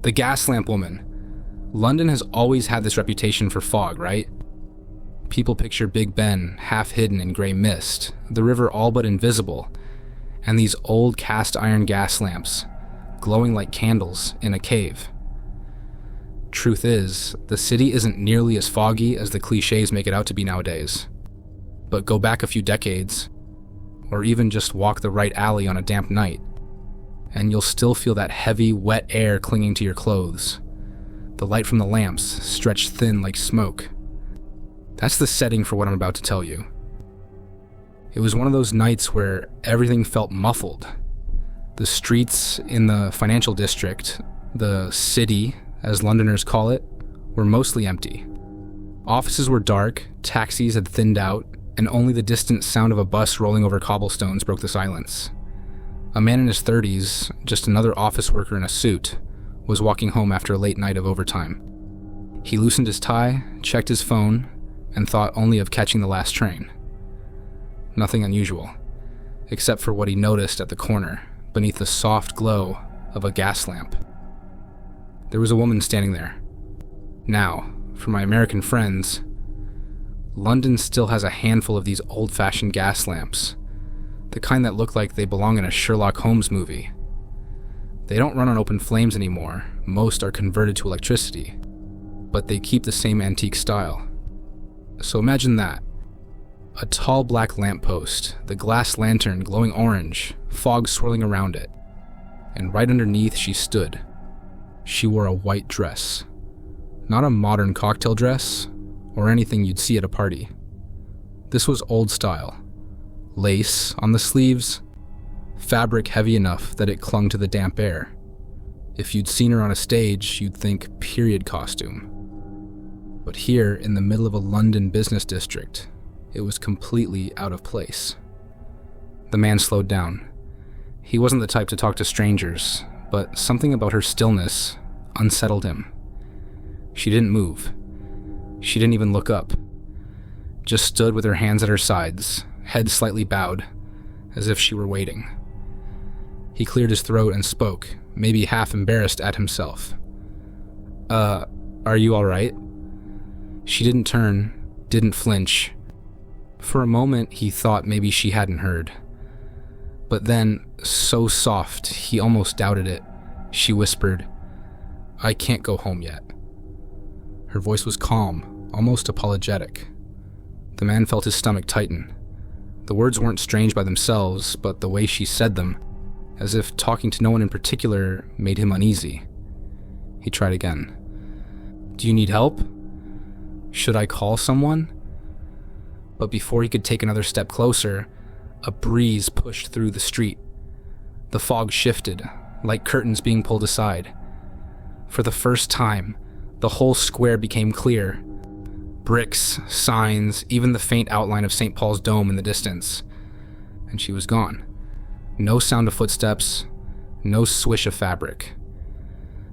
The gas lamp woman. London has always had this reputation for fog, right? People picture Big Ben half hidden in grey mist, the river all but invisible, and these old cast iron gas lamps glowing like candles in a cave. Truth is, the city isn't nearly as foggy as the cliches make it out to be nowadays. But go back a few decades, or even just walk the right alley on a damp night, and you'll still feel that heavy, wet air clinging to your clothes. The light from the lamps stretched thin like smoke. That's the setting for what I'm about to tell you. It was one of those nights where everything felt muffled. The streets in the financial district, the city, as Londoners call it, were mostly empty. Offices were dark, taxis had thinned out, and only the distant sound of a bus rolling over cobblestones broke the silence. A man in his 30s, just another office worker in a suit, was walking home after a late night of overtime. He loosened his tie, checked his phone, and thought only of catching the last train. Nothing unusual, except for what he noticed at the corner, beneath the soft glow of a gas lamp. There was a woman standing there. Now, for my American friends, London still has a handful of these old-fashioned gas lamps, the kind that look like they belong in a Sherlock Holmes movie. They don't run on open flames anymore, most are converted to electricity, but they keep the same antique style. So imagine that. A tall black lamppost, the glass lantern glowing orange, fog swirling around it, and right underneath she stood. She wore a white dress. Not a modern cocktail dress, or anything you'd see at a party. This was old style. Lace on the sleeves, fabric heavy enough that it clung to the damp air. If you'd seen her on a stage, you'd think period costume. But here, in the middle of a London business district, it was completely out of place. The man slowed down. He wasn't the type to talk to strangers, but something about her stillness unsettled him. She didn't move. She didn't even look up. Just stood with her hands at her sides, head slightly bowed, as if she were waiting. He cleared his throat and spoke, maybe half embarrassed at himself. Are you all right? She didn't turn, didn't flinch. For a moment, he thought maybe she hadn't heard. But then, so soft, he almost doubted it, she whispered, "I can't go home yet." Her voice was calm, almost apologetic. The man felt his stomach tighten. The words weren't strange by themselves, but the way she said them, as if talking to no one in particular, made him uneasy. He tried again. "Do you need help? Should I call someone?" But before he could take another step closer, a breeze pushed through the street. The fog shifted, like curtains being pulled aside. For the first time, the whole square became clear. Bricks, signs, even the faint outline of St. Paul's Dome in the distance. And she was gone. No sound of footsteps, no swish of fabric.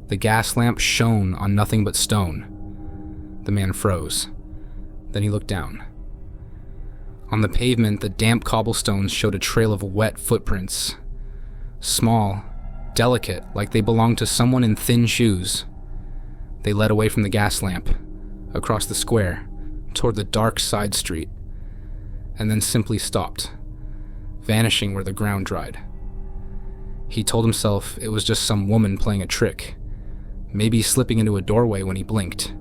The gas lamp shone on nothing but stone. The man froze. Then he looked down. On the pavement, the damp cobblestones showed a trail of wet footprints. Small, delicate, like they belonged to someone in thin shoes. They led away from the gas lamp, across the square, toward the dark side street, and then simply stopped, vanishing where the ground dried. He told himself it was just some woman playing a trick, maybe slipping into a doorway when he blinked.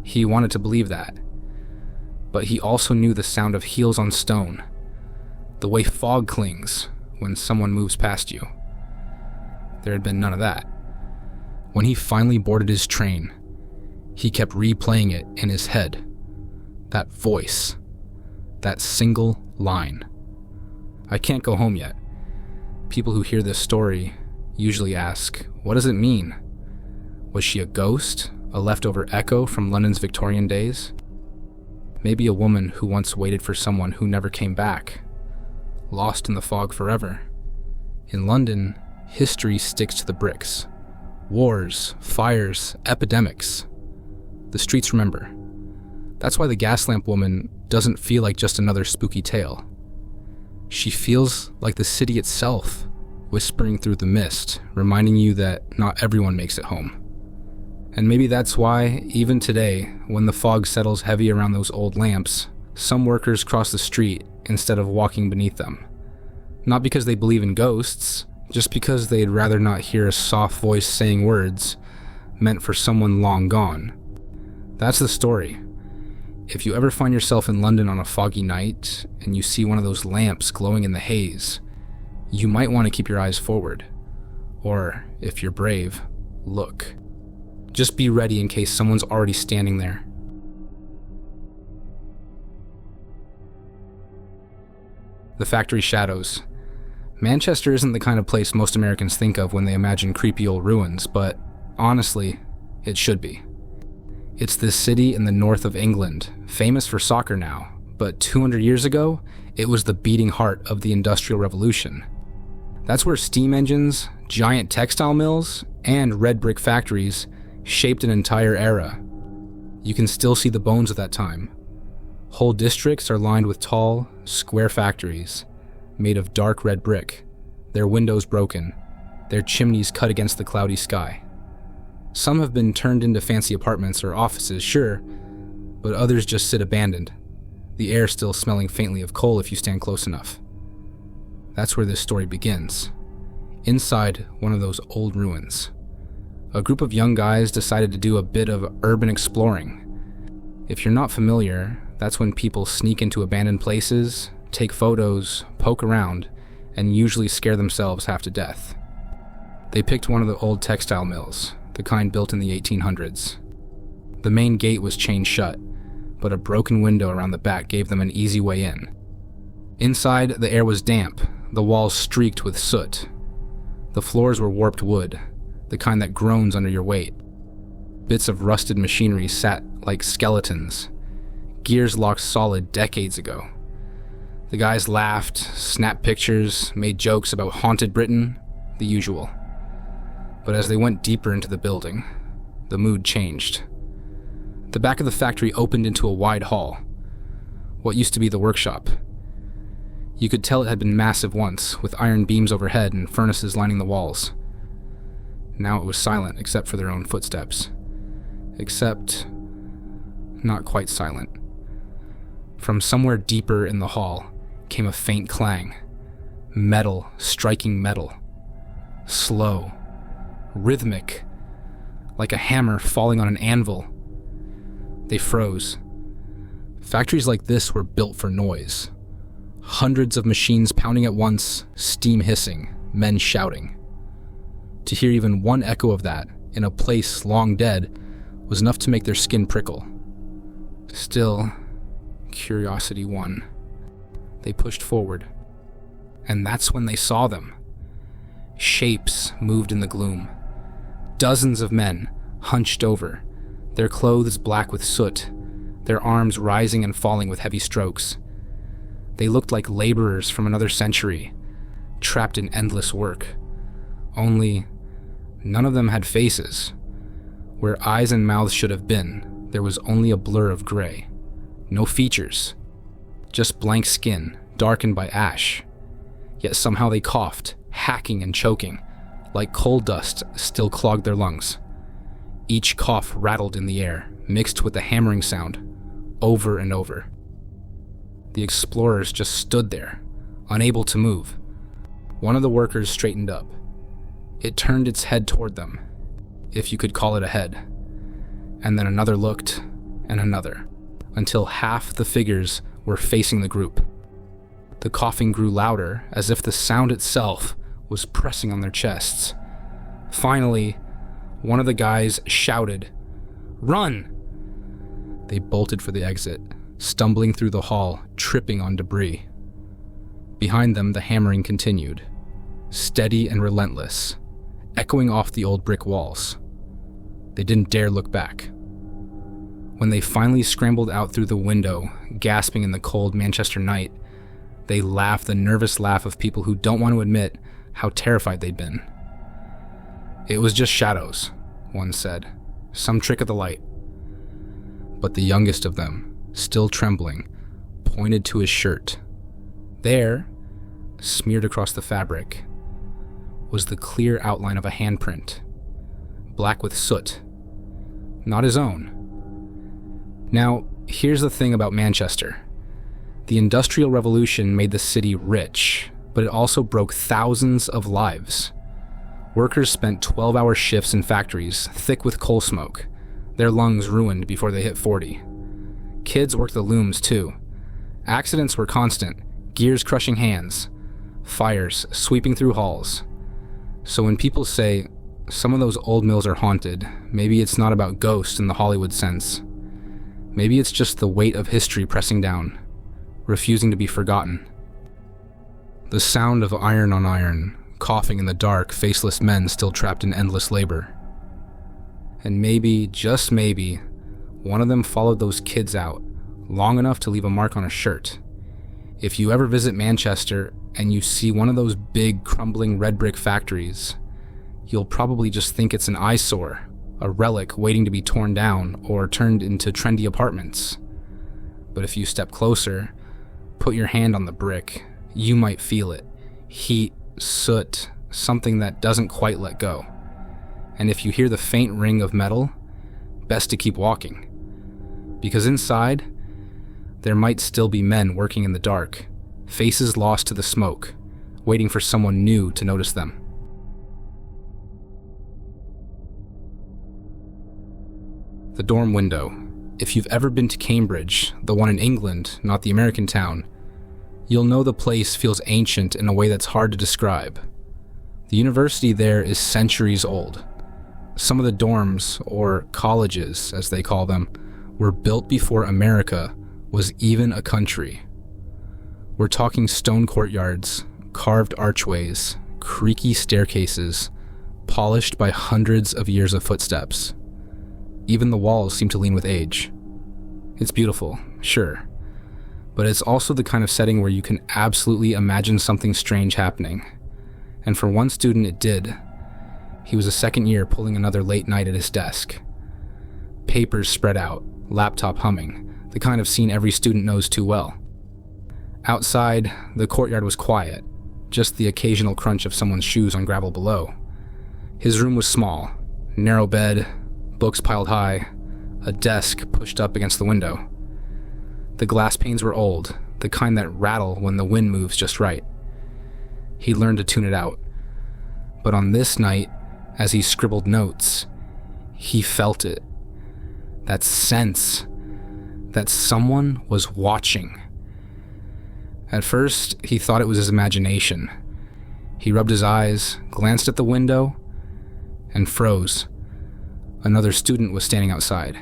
He wanted to believe that. But he also knew the sound of heels on stone, the way fog clings when someone moves past you. There had been none of that. When he finally boarded his train, he kept replaying it in his head. That voice, that single line. "I can't go home yet." People who hear this story usually ask, what does it mean? Was she a ghost, a leftover echo from London's Victorian days? Maybe a woman who once waited for someone who never came back, lost in the fog forever. In London, history sticks to the bricks. Wars, fires, epidemics. The streets remember. That's why the gas lamp woman doesn't feel like just another spooky tale. She feels like the city itself, whispering through the mist, reminding you that not everyone makes it home. And maybe that's why, even today, when the fog settles heavy around those old lamps, some workers cross the street instead of walking beneath them. Not because they believe in ghosts, just because they'd rather not hear a soft voice saying words meant for someone long gone. That's the story. If you ever find yourself in London on a foggy night and you see one of those lamps glowing in the haze, you might want to keep your eyes forward. Or, if you're brave, look. Just be ready in case someone's already standing there. The Factory Shadows. Manchester isn't the kind of place most Americans think of when they imagine creepy old ruins, but honestly, it should be. It's this city in the north of England, famous for soccer now, but 200 years ago, it was the beating heart of the Industrial Revolution. That's where steam engines, giant textile mills, and red brick factories shaped an entire era. You can still see the bones of that time. Whole districts are lined with tall, square factories, made of dark red brick, their windows broken, their chimneys cut against the cloudy sky. Some have been turned into fancy apartments or offices, sure, but others just sit abandoned, the air still smelling faintly of coal if you stand close enough. That's where this story begins. Inside one of those old ruins, a group of young guys decided to do a bit of urban exploring. If you're not familiar, that's when people sneak into abandoned places, take photos, poke around, and usually scare themselves half to death. They picked one of the old textile mills, the kind built in the 1800s. The main gate was chained shut, but a broken window around the back gave them an easy way in. Inside, the air was damp, the walls streaked with soot. The floors were warped wood, the kind that groans under your weight. Bits of rusted machinery sat like skeletons, gears locked solid decades ago. The guys laughed, snapped pictures, made jokes about haunted Britain, the usual. But as they went deeper into the building, the mood changed. The back of the factory opened into a wide hall, what used to be the workshop. You could tell it had been massive once, with iron beams overhead and furnaces lining the walls. Now it was silent except for their own footsteps. Except, not quite silent. From somewhere deeper in the hall came a faint clang. Metal striking metal. Slow. Rhythmic. Like a hammer falling on an anvil. They froze. Factories like this were built for noise. Hundreds of machines pounding at once, steam hissing, men shouting. To hear even one echo of that in a place long dead was enough to make their skin prickle. Still, curiosity won. They pushed forward. And that's when they saw them. Shapes moved in the gloom. Dozens of men, hunched over, their clothes black with soot, their arms rising and falling with heavy strokes. They looked like laborers from another century, trapped in endless work. Only, none of them had faces. Where eyes and mouths should have been, there was only a blur of gray. No features. Just blank skin, darkened by ash. Yet somehow they coughed, hacking and choking, like coal dust still clogged their lungs. Each cough rattled in the air, mixed with the hammering sound, over and over. The explorers just stood there, unable to move. One of the workers straightened up. It turned its head toward them, if you could call it a head. And then another looked, and another, until half the figures were facing the group. The coughing grew louder, as if the sound itself was pressing on their chests. Finally, one of the guys shouted, "Run!" They bolted for the exit, stumbling through the hall, tripping on debris. Behind them, the hammering continued, steady and relentless, echoing off the old brick walls. They didn't dare look back. When they finally scrambled out through the window, gasping in the cold Manchester night, they laughed the nervous laugh of people who don't want to admit how terrified they'd been. It was just shadows, one said, some trick of the light. But the youngest of them, still trembling, pointed to his shirt. There, smeared across the fabric, was the clear outline of a handprint, black with soot. Not his own. Now, here's the thing about Manchester. The Industrial Revolution made the city rich, but it also broke thousands of lives. Workers spent 12-hour shifts in factories, thick with coal smoke, their lungs ruined before they hit 40. Kids worked the looms too. Accidents were constant, gears crushing hands, fires sweeping through halls. So when people say, some of those old mills are haunted, maybe it's not about ghosts in the Hollywood sense. Maybe it's just the weight of history pressing down, refusing to be forgotten. The sound of iron on iron, coughing in the dark, faceless men still trapped in endless labor. And maybe, just maybe, one of them followed those kids out, long enough to leave a mark on a shirt. If you ever visit Manchester and you see one of those big, crumbling red brick factories, you'll probably just think it's an eyesore, a relic waiting to be torn down or turned into trendy apartments. But if you step closer, put your hand on the brick, you might feel it. Heat, soot, something that doesn't quite let go. And if you hear the faint ring of metal, best to keep walking. Because inside, there might still be men working in the dark, faces lost to the smoke, waiting for someone new to notice them. The dorm window. If you've ever been to Cambridge, the one in England, not the American town, you'll know the place feels ancient in a way that's hard to describe. The university there is centuries old. Some of the dorms, or colleges as they call them, were built before America was even a country. We're talking stone courtyards, carved archways, creaky staircases, polished by hundreds of years of footsteps. Even the walls seem to lean with age. It's beautiful, sure, but it's also the kind of setting where you can absolutely imagine something strange happening. And for one student it did. He was a second year pulling another late night at his desk. Papers spread out, laptop humming, the kind of scene every student knows too well. Outside, the courtyard was quiet, just the occasional crunch of someone's shoes on gravel below. His room was small, narrow bed, books piled high, a desk pushed up against the window. The glass panes were old, the kind that rattle when the wind moves just right. He learned to tune it out. But on this night, as he scribbled notes, he felt it. That sense that someone was watching. At first, he thought it was his imagination. He rubbed his eyes, glanced at the window, and froze. Another student was standing outside.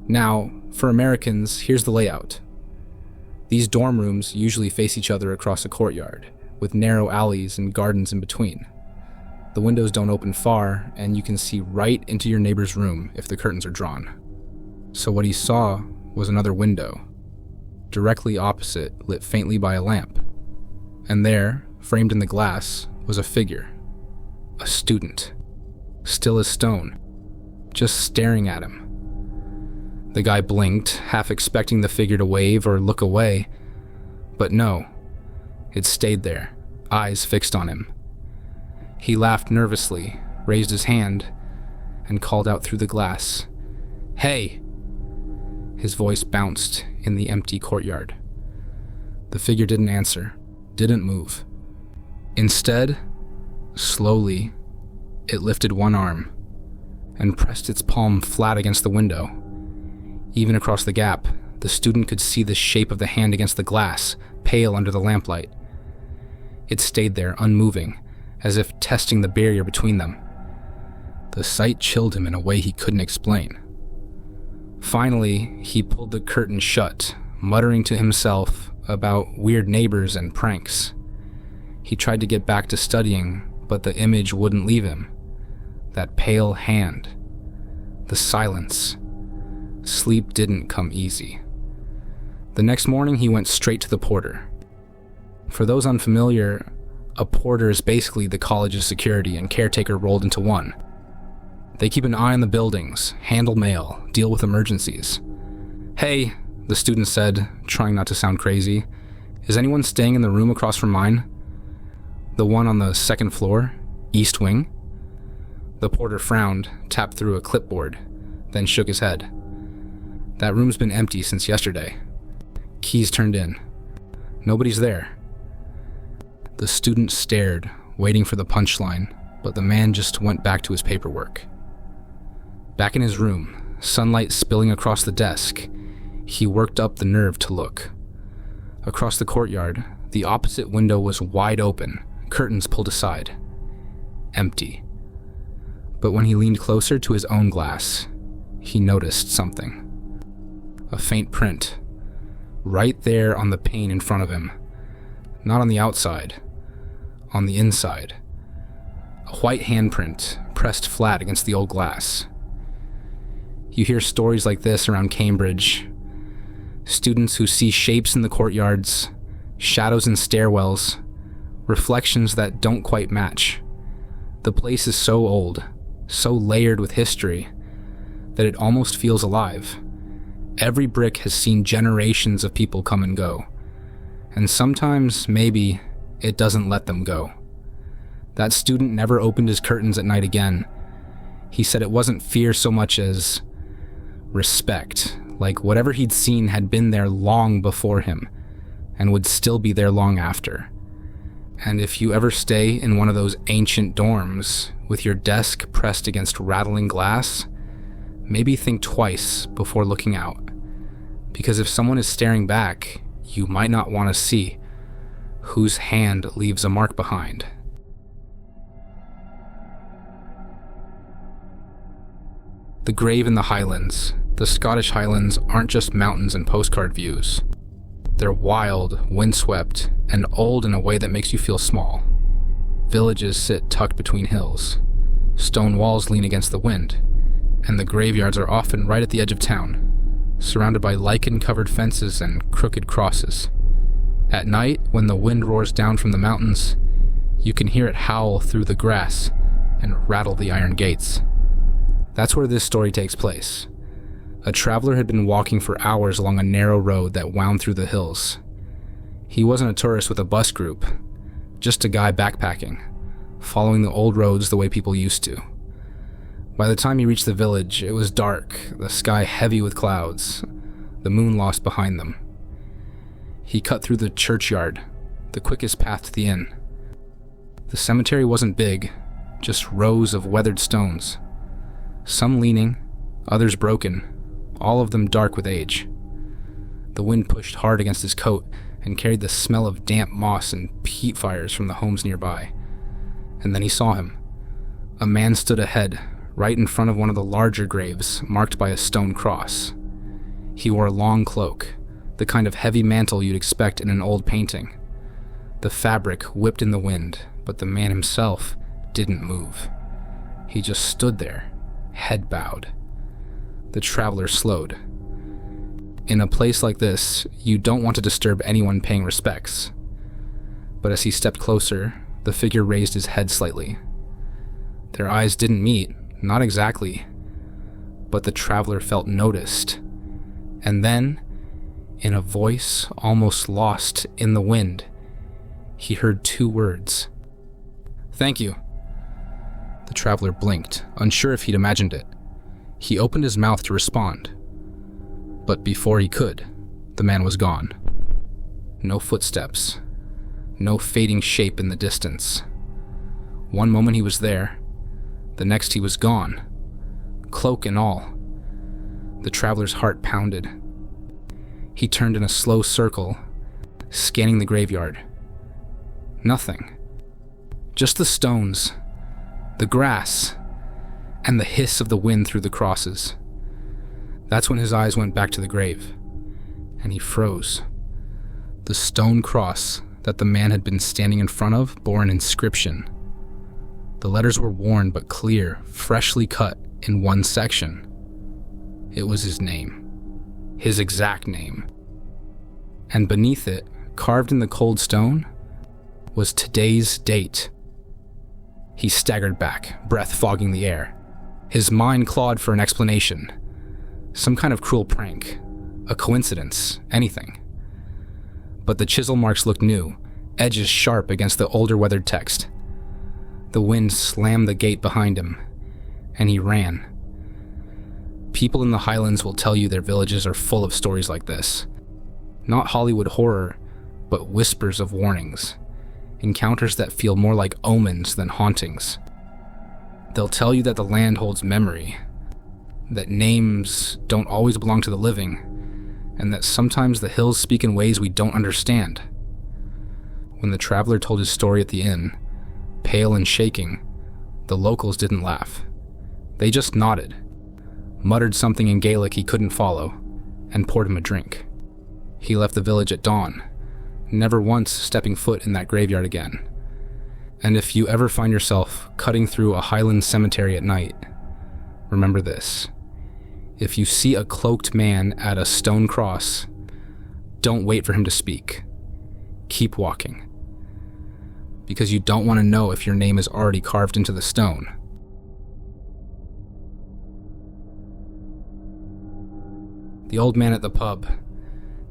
Now, for Americans, here's the layout. These dorm rooms usually face each other across a courtyard, with narrow alleys and gardens in between. The windows don't open far, and you can see right into your neighbor's room if the curtains are drawn. So what he saw was another window, directly opposite, lit faintly by a lamp. And there, framed in the glass, was a figure. A student. Still as stone. Just staring at him. The guy blinked, half expecting the figure to wave or look away. But no. It stayed there, eyes fixed on him. He laughed nervously, raised his hand, and called out through the glass, "Hey!" His voice bounced in the empty courtyard. The figure didn't answer, didn't move. Instead, slowly, it lifted one arm and pressed its palm flat against the window. Even across the gap, the student could see the shape of the hand against the glass, pale under the lamplight. It stayed there, unmoving, as if testing the barrier between them. The sight chilled him in a way he couldn't explain. Finally, he pulled the curtain shut, muttering to himself about weird neighbors and pranks. He tried to get back to studying, but the image wouldn't leave him. That pale hand. The silence. Sleep didn't come easy. The next morning, he went straight to the porter. For those unfamiliar, a porter is basically the college's security and caretaker rolled into one. They keep an eye on the buildings, handle mail, deal with emergencies. "Hey," the student said, trying not to sound crazy, "is anyone staying in the room across from mine?" The one on the second floor, east wing? The porter frowned, tapped through a clipboard, then shook his head. That room's been empty since yesterday. Keys turned in. Nobody's there. The student stared, waiting for the punchline, but the man just went back to his paperwork. Back in his room, sunlight spilling across the desk, he worked up the nerve to look. Across the courtyard, the opposite window was wide open, curtains pulled aside. Empty. But when he leaned closer to his own glass, he noticed something. A faint print, right there on the pane in front of him. Not on the outside, on the inside. A white handprint pressed flat against the old glass. You hear stories like this around Cambridge. Students who see shapes in the courtyards, shadows in stairwells, reflections that don't quite match. The place is so old, so layered with history, that it almost feels alive. Every brick has seen generations of people come and go, and sometimes, maybe, it doesn't let them go. That student never opened his curtains at night again. He said it wasn't fear so much as respect, like whatever he'd seen had been there long before him, and would still be there long after. And if you ever stay in one of those ancient dorms, with your desk pressed against rattling glass, maybe think twice before looking out. Because if someone is staring back, you might not want to see whose hand leaves a mark behind. The grave in the Highlands. The Scottish Highlands aren't just mountains and postcard views. They're wild, windswept, and old in a way that makes you feel small. Villages sit tucked between hills. Stone walls lean against the wind, and the graveyards are often right at the edge of town, surrounded by lichen-covered fences and crooked crosses. At night, when the wind roars down from the mountains, you can hear it howl through the grass and rattle the iron gates. That's where this story takes place. A traveler had been walking for hours along a narrow road that wound through the hills. He wasn't a tourist with a bus group, just a guy backpacking, following the old roads the way people used to. By the time he reached the village, it was dark, the sky heavy with clouds, the moon lost behind them. He cut through the churchyard, the quickest path to the inn. The cemetery wasn't big, just rows of weathered stones. Some leaning, others broken, all of them dark with age. The wind pushed hard against his coat and carried the smell of damp moss and peat fires from the homes nearby. And then he saw him. A man stood ahead, right in front of one of the larger graves, marked by a stone cross. He wore a long cloak, the kind of heavy mantle you'd expect in an old painting. The fabric whipped in the wind, but the man himself didn't move. He just stood there, head bowed. The traveler slowed. In a place like this, you don't want to disturb anyone paying respects. But as he stepped closer, the figure raised his head slightly. Their eyes didn't meet, not exactly, but the traveler felt noticed. And then, in a voice almost lost in the wind, he heard two words. "Thank you." The traveler blinked, unsure if he'd imagined it. He opened his mouth to respond, but before he could, the man was gone. No footsteps, no fading shape in the distance. One moment he was there, the next he was gone, cloak and all. The traveler's heart pounded. He turned in a slow circle, scanning the graveyard. Nothing. Just the stones, the grass, and the hiss of the wind through the crosses. That's when his eyes went back to the grave, and he froze. The stone cross that the man had been standing in front of bore an inscription. The letters were worn but clear, freshly cut in one section. It was his name, his exact name. And beneath it, carved in the cold stone, was today's date. He staggered back, breath fogging the air. His mind clawed for an explanation. Some kind of cruel prank, a coincidence, anything. But the chisel marks looked new, edges sharp against the older weathered text. The wind slammed the gate behind him, and he ran. People in the Highlands will tell you their villages are full of stories like this. Not Hollywood horror, but whispers of warnings. Encounters that feel more like omens than hauntings. They'll tell you that the land holds memory, that names don't always belong to the living, and that sometimes the hills speak in ways we don't understand. When the traveler told his story at the inn, pale and shaking, the locals didn't laugh. They just nodded, muttered something in Gaelic he couldn't follow, and poured him a drink. He left the village at dawn, never once stepping foot in that graveyard again. And if you ever find yourself cutting through a Highland cemetery at night, remember this. If you see a cloaked man at a stone cross, don't wait for him to speak. Keep walking. Because you don't want to know if your name is already carved into the stone. The old man at the pub.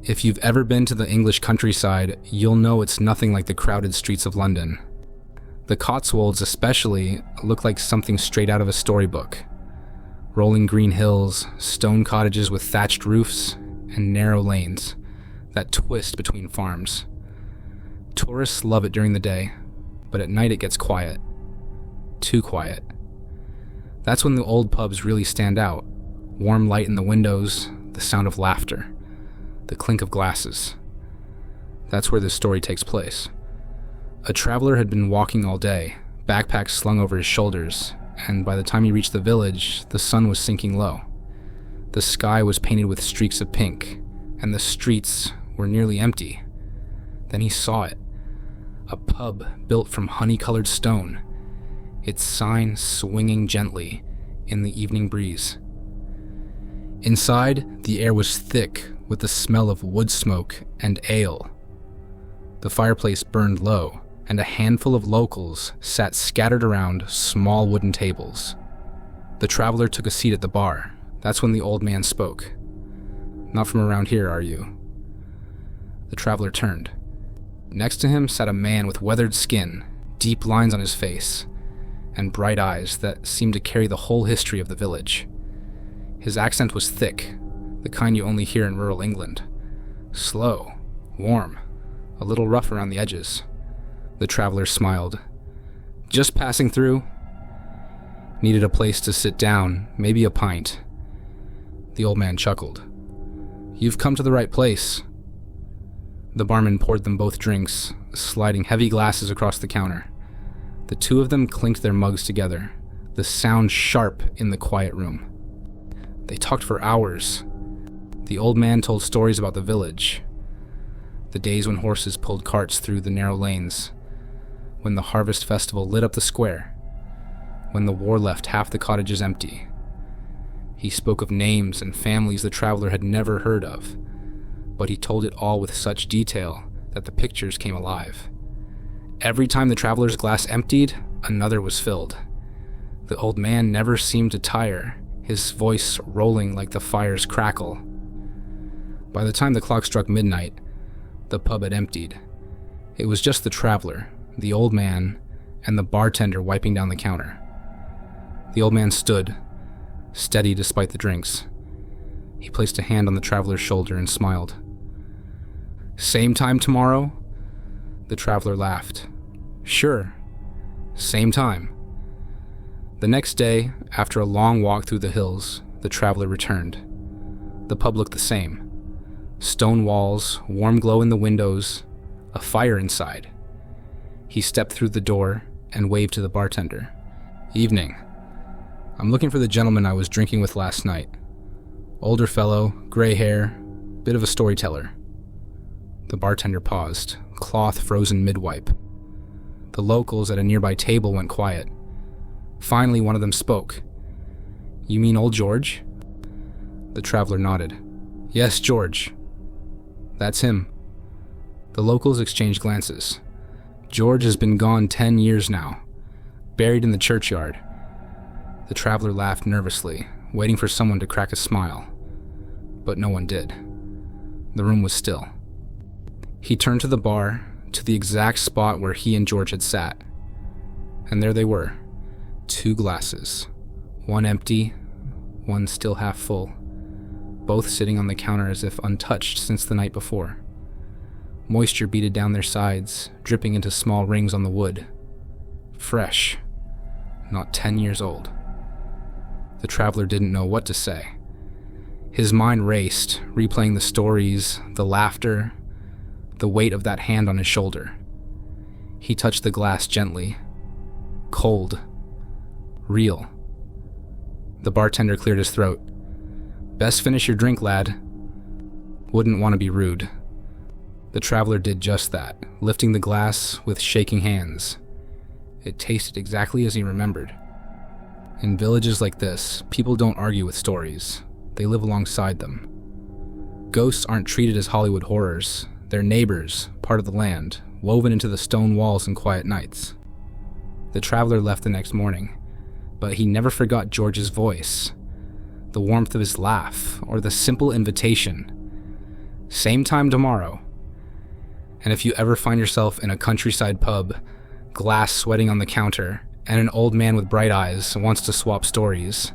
If you've ever been to the English countryside, you'll know it's nothing like the crowded streets of London. The Cotswolds especially look like something straight out of a storybook. Rolling green hills, stone cottages with thatched roofs, and narrow lanes that twist between farms. Tourists love it during the day, but at night it gets quiet. Too quiet. That's when the old pubs really stand out. Warm light in the windows, the sound of laughter, the clink of glasses. That's where this story takes place. A traveler had been walking all day, backpack slung over his shoulders, and by the time he reached the village, the sun was sinking low. The sky was painted with streaks of pink, and the streets were nearly empty. Then he saw it. A pub built from honey-colored stone, its sign swinging gently in the evening breeze. Inside, the air was thick with the smell of wood smoke and ale. The fireplace burned low, and a handful of locals sat scattered around small wooden tables. The traveler took a seat at the bar. That's when the old man spoke. "Not from around here, are you?" The traveler turned. Next to him sat a man with weathered skin, deep lines on his face, and bright eyes that seemed to carry the whole history of the village. His accent was thick, the kind you only hear in rural England. Slow, warm, a little rough around the edges. The traveler smiled. "Just passing through. Needed a place to sit down, maybe a pint." The old man chuckled. "You've come to the right place." The barman poured them both drinks, sliding heavy glasses across the counter. The two of them clinked their mugs together, the sound sharp in the quiet room. They talked for hours. The old man told stories about the village, the days when horses pulled carts through the narrow lanes, when the harvest festival lit up the square, when the war left half the cottages empty. He spoke of names and families the traveler had never heard of, but he told it all with such detail that the pictures came alive. Every time the traveler's glass emptied, another was filled. The old man never seemed to tire, his voice rolling like the fire's crackle. By the time the clock struck midnight, the pub had emptied. It was just the traveler, the old man, and the bartender wiping down the counter. The old man stood, steady despite the drinks. He placed a hand on the traveler's shoulder and smiled. "Same time tomorrow?" The traveler laughed. "Sure. Same time." The next day, after a long walk through the hills, the traveler returned. The pub looked the same. Stone walls, warm glow in the windows, a fire inside. He stepped through the door and waved to the bartender. "Evening. I'm looking for the gentleman I was drinking with last night. Older fellow, gray hair, bit of a storyteller." The bartender paused, cloth frozen mid-wipe. The locals at a nearby table went quiet. Finally, one of them spoke. "You mean old George?" The traveler nodded. "Yes, George. That's him." The locals exchanged glances. "George has been gone 10 years now, buried in the churchyard." The traveler laughed nervously, waiting for someone to crack a smile. But no one did. The room was still. He turned to the bar, to the exact spot where he and George had sat. And there they were, 2 glasses, one empty, one still half full, both sitting on the counter as if untouched since the night before. Moisture beaded down their sides, dripping into small rings on the wood. Fresh, not 10 years old. The traveler didn't know what to say. His mind raced, replaying the stories, the laughter, the weight of that hand on his shoulder. He touched the glass gently. Cold. Real. The bartender cleared his throat. "Best finish your drink, lad." Wouldn't want to be rude. The traveler did just that, lifting the glass with shaking hands. It tasted exactly as he remembered. In villages like this, people don't argue with stories. They live alongside them. Ghosts aren't treated as Hollywood horrors. They're neighbors, part of the land, woven into the stone walls and quiet nights. The traveler left the next morning, but he never forgot George's voice, the warmth of his laugh, or the simple invitation. Same time tomorrow. And if you ever find yourself in a countryside pub, glass sweating on the counter, and an old man with bright eyes wants to swap stories,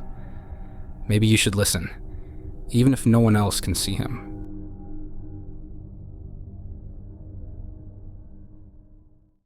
maybe you should listen, even if no one else can see him.